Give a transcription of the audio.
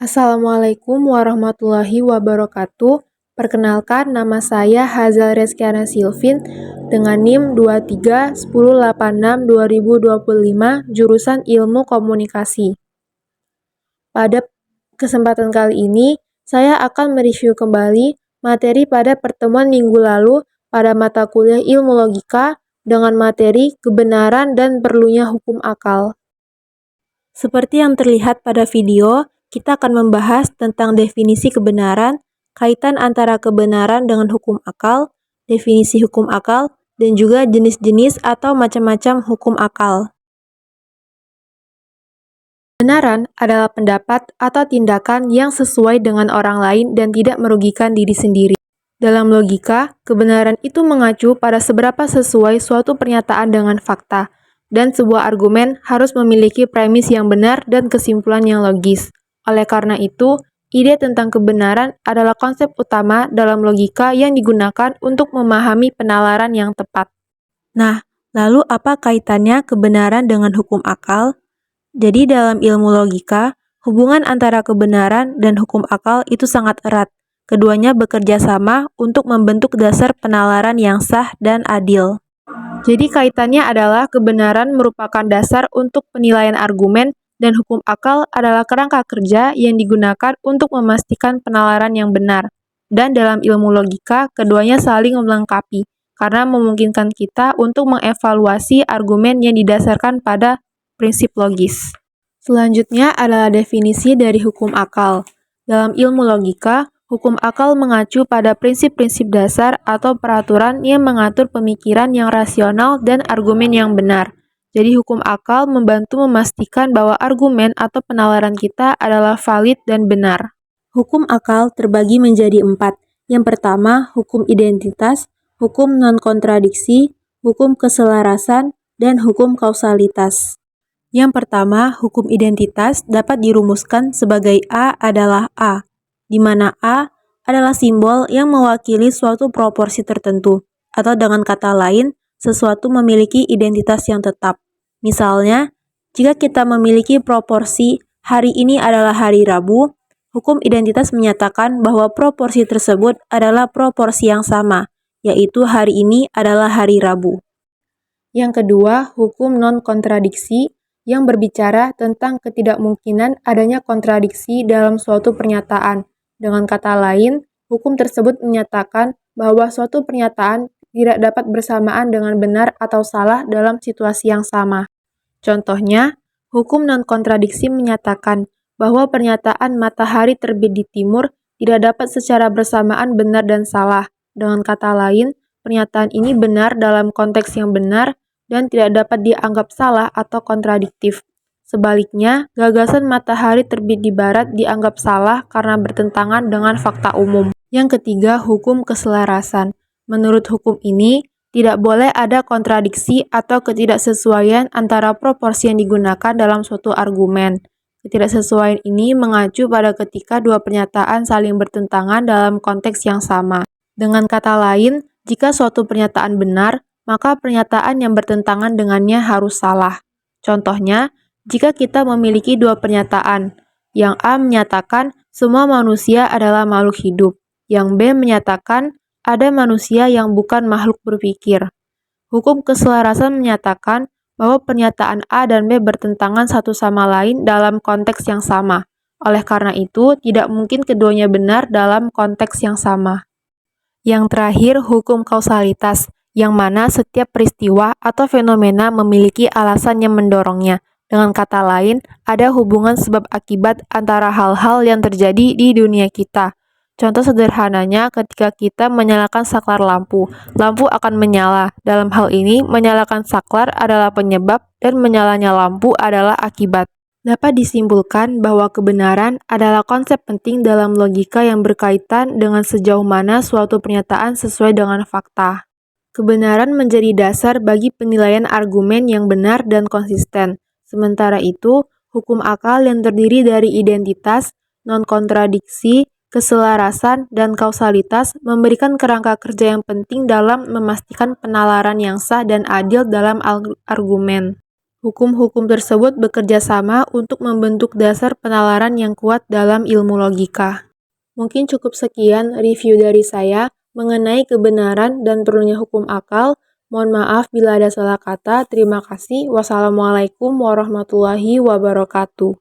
Assalamualaikum warahmatullahi wabarakatuh. Perkenalkan, nama saya Hazal Reskiana Silvin dengan NIM 231086-2025 jurusan Ilmu Komunikasi. Pada kesempatan kali ini, saya akan mereview kembali materi pada pertemuan minggu lalu pada mata kuliah Ilmu Logika dengan materi kebenaran dan perlunya hukum akal. Seperti yang terlihat pada video, kita akan membahas tentang definisi kebenaran, kaitan antara kebenaran dengan hukum akal, definisi hukum akal, dan juga jenis-jenis atau macam-macam hukum akal. Kebenaran adalah pendapat atau tindakan yang sesuai dengan orang lain dan tidak merugikan diri sendiri. Dalam logika, kebenaran itu mengacu pada seberapa sesuai suatu pernyataan dengan fakta, dan sebuah argumen harus memiliki premis yang benar dan kesimpulan yang logis. Oleh karena itu, ide tentang kebenaran adalah konsep utama dalam logika yang digunakan untuk memahami penalaran yang tepat. Nah, lalu apa kaitannya kebenaran dengan hukum akal? Jadi dalam ilmu logika, hubungan antara kebenaran dan hukum akal itu sangat erat. Keduanya bekerja sama untuk membentuk dasar penalaran yang sah dan adil. Jadi kaitannya adalah kebenaran merupakan dasar untuk penilaian argumen dan hukum akal adalah kerangka kerja yang digunakan untuk memastikan penalaran yang benar. Dan dalam ilmu logika, keduanya saling melengkapi karena memungkinkan kita untuk mengevaluasi argumen yang didasarkan pada prinsip logis. Selanjutnya adalah definisi dari hukum akal. Dalam ilmu logika, hukum akal mengacu pada prinsip-prinsip dasar atau peraturan yang mengatur pemikiran yang rasional dan argumen yang benar. Jadi hukum akal membantu memastikan bahwa argumen atau penalaran kita adalah valid dan benar. Hukum akal terbagi menjadi 4. Yang pertama, hukum identitas, hukum non-kontradiksi, hukum keselarasan, dan hukum kausalitas. Yang pertama, hukum identitas dapat dirumuskan sebagai A adalah A, di mana A adalah simbol yang mewakili suatu proporsi tertentu, atau dengan kata lain, sesuatu memiliki identitas yang tetap. Misalnya, jika kita memiliki proporsi hari ini adalah hari Rabu, hukum identitas menyatakan bahwa proporsi tersebut adalah proporsi yang sama, yaitu hari ini adalah hari Rabu. Yang kedua, hukum non-kontradiksi yang berbicara tentang ketidakmungkinan adanya kontradiksi dalam suatu pernyataan. Dengan kata lain, hukum tersebut menyatakan bahwa suatu pernyataan tidak dapat bersamaan dengan benar atau salah dalam situasi yang sama. Contohnya, hukum non-kontradiksi menyatakan bahwa pernyataan matahari terbit di timur tidak dapat secara bersamaan benar dan salah. Dengan kata lain, pernyataan ini benar dalam konteks yang benar dan tidak dapat dianggap salah atau kontradiktif. Sebaliknya, gagasan matahari terbit di barat dianggap salah karena bertentangan dengan fakta umum. Yang ketiga, hukum keselarasan. Menurut hukum ini, tidak boleh ada kontradiksi atau ketidaksesuaian antara proporsi yang digunakan dalam suatu argumen. Ketidaksesuaian ini mengacu pada ketika dua pernyataan saling bertentangan dalam konteks yang sama. Dengan kata lain, jika suatu pernyataan benar, maka pernyataan yang bertentangan dengannya harus salah. Contohnya, jika kita memiliki dua pernyataan, yang A menyatakan semua manusia adalah makhluk hidup, yang B menyatakan ada manusia yang bukan makhluk berpikir. Hukum keselarasan menyatakan bahwa pernyataan A dan B bertentangan satu sama lain dalam konteks yang sama. Oleh karena itu, tidak mungkin keduanya benar dalam konteks yang sama. Yang terakhir, hukum kausalitas, yang mana setiap peristiwa atau fenomena memiliki alasan yang mendorongnya. Dengan kata lain, ada hubungan sebab akibat antara hal-hal yang terjadi di dunia kita. Contoh sederhananya, ketika kita menyalakan saklar lampu, lampu akan menyala. Dalam hal ini, menyalakan saklar adalah penyebab dan menyalanya lampu adalah akibat. Dapat disimpulkan bahwa kebenaran adalah konsep penting dalam logika yang berkaitan dengan sejauh mana suatu pernyataan sesuai dengan fakta. Kebenaran menjadi dasar bagi penilaian argumen yang benar dan konsisten. Sementara itu, hukum akal yang terdiri dari identitas, non-kontradiksi, keselarasan, dan kausalitas memberikan kerangka kerja yang penting dalam memastikan penalaran yang sah dan adil dalam argumen. Hukum-hukum tersebut bekerja sama untuk membentuk dasar penalaran yang kuat dalam ilmu logika. Mungkin cukup sekian review dari saya mengenai kebenaran dan perlunya hukum akal. Mohon maaf bila ada salah kata. Terima kasih. Wassalamualaikum warahmatullahi wabarakatuh.